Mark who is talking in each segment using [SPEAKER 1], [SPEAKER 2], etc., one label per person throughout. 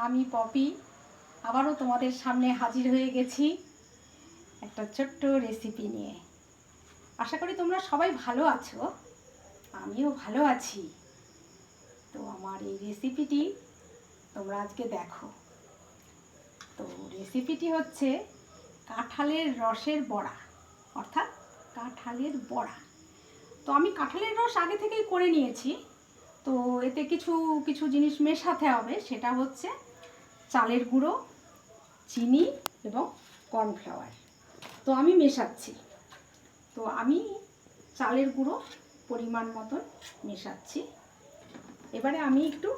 [SPEAKER 1] আমি পপি আবারও তোমাদের সামনে হাজির হয়ে গেছি একটা ছোট্ট রেসিপি নিয়ে। আশা করি তোমরা সবাই ভালো আছো, আমিও ভালো আছি। তো আমার এই রেসিপিটি তোমরা আজকে দেখো। তো রেসিপিটি হচ্ছে কাঁঠালের রসের বড়া, অর্থাৎ কাঁঠালের বড়া। তো আমি কাঁঠালের রস আগে থেকেই করে নিয়েছি। তো এতে কিছু কিছু জিনিস মেশাতে হবে, সেটা হচ্ছে চালের গুঁড়ো, চিনি এবং কর্নফ্লাওয়ার। তো আমি মেশাচ্ছি। তো আমি চালের গুঁড়ো পরিমাণ মতন মেশাচ্ছি। এবারে আমি একটু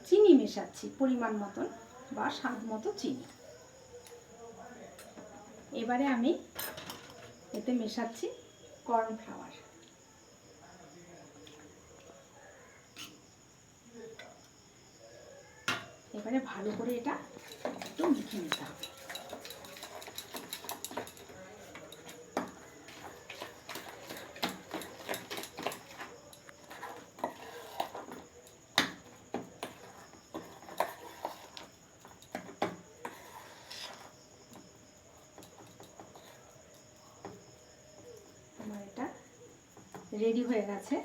[SPEAKER 1] চিনি মেশাচ্ছি পরিমাণ মতন বা স্বাদ মতো চিনি। এবারে আমি এতে মেশাচ্ছি কর্নফ্লাওয়ার। এবারে ভালো করে এটা একটু মেখে নিতে হবে। আমার এটা রেডি হয়ে গেছে।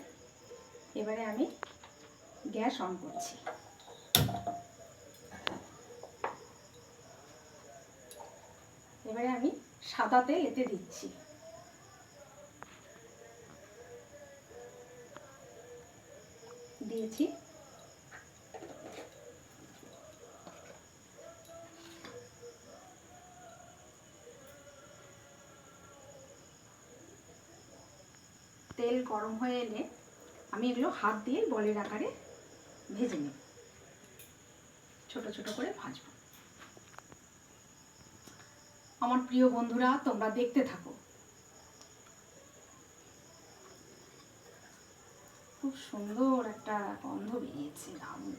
[SPEAKER 1] এবারে আমি গ্যাস অন করছি। এবারে আমি সাদা তেল এতে দিচ্ছি। দিয়েছি। তেল গরম হয়ে এলে আমি এগুলো হাত দিয়ে বলের আকারে ভেজে নেব। ছোট ছোট করে ভাজবো। আমার প্রিয় বন্ধুরা, তোমরা দেখতে থাকো। খুব সুন্দর একটা গন্ধ বেরিয়েছে, দারুণ।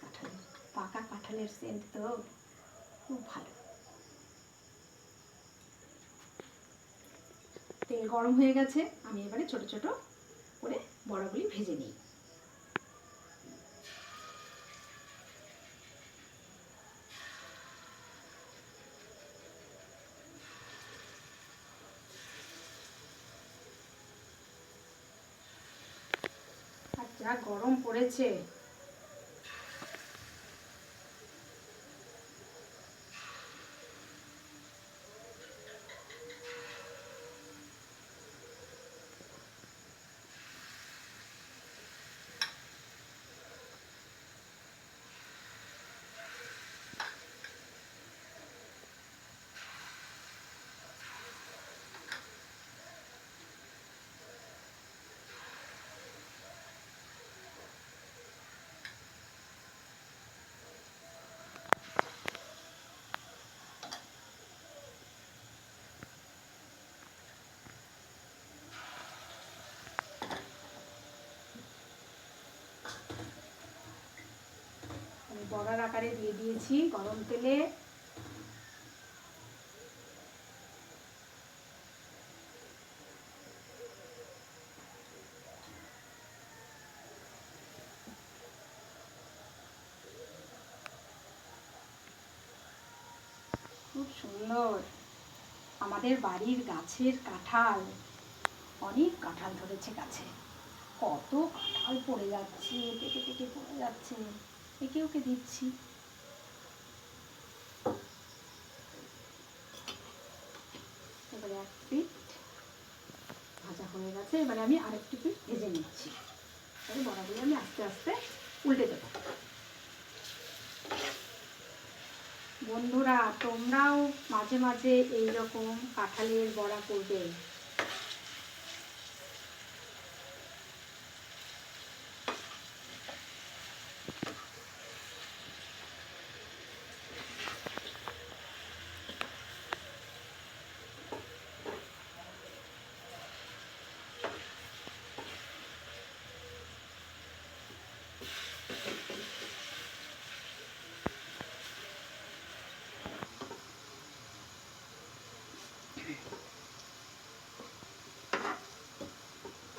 [SPEAKER 1] কাঁঠালের, পাকা কাঁঠালের সেন্ট তো খুব ভালো। তেল গরম হয়ে গেছে, আমি এবারে ছোট ছোট করে বড়াগুলি ভেজে নিই। আর যা গরম পড়েছে, আমি বড়ার আকারে দিয়ে দিয়েছি গরম তেলে। খুব সুন্দর। আমাদের বাড়ির গাছের কাঁঠাল, অনেক কাঁঠাল ধরেছে গাছে। কত কাঁঠাল পড়ে যাচ্ছে, পেটে পেটে পড়ে যাচ্ছে। একে ওকে দিচ্ছি। এবারে এক পিঠ ভাজা হয়ে গেছে। এবারে আমি আরেকটি পিঠ ভেজে নিচ্ছি। এবারে বড়াগুলো আমি আস্তে আস্তে উল্টে দেবো। বন্ধুরা, তোমরাও মাঝে মাঝে এইরকম কাঁঠালের বড়া করবে।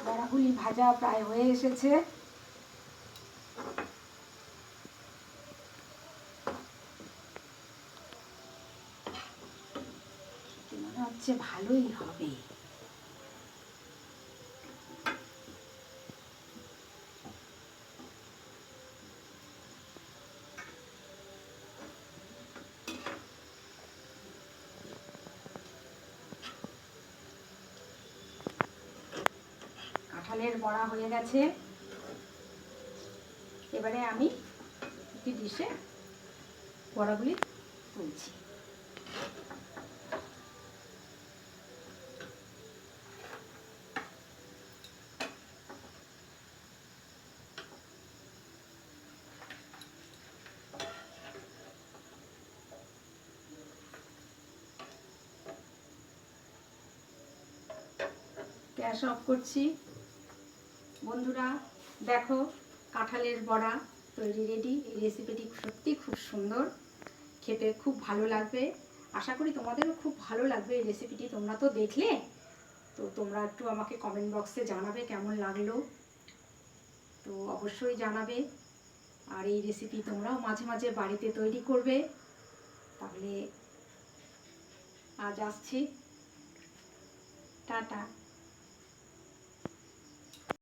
[SPEAKER 1] বড়াগুলি ভাজা প্রায় হয়ে এসেছে। যে ভালোই হবে। কাঁঠালের বড়া হয়ে গেছে। এবারে আমি একটি ডিশে বড়াগুলি তুলছি। গ্যাস অফ করছি। বন্ধুরা দেখো, কাঁঠালের বড়া তৈরি রেডি। এই রেসিপিটি সত্যি খুব সুন্দর, খেতে খুব ভালো লাগবে। আশা করি তোমাদেরও খুব ভালো লাগবে এই রেসিপিটি। তোমরা তো দেখলে, তো তোমরা একটু আমাকে কমেন্ট বক্সে জানাবে কেমন লাগলো, তো অবশ্যই জানাবে। আর এই রেসিপি তোমরাও মাঝে মাঝে বাড়িতে তৈরি করবে। তাহলে আজ আসছি, টাটা।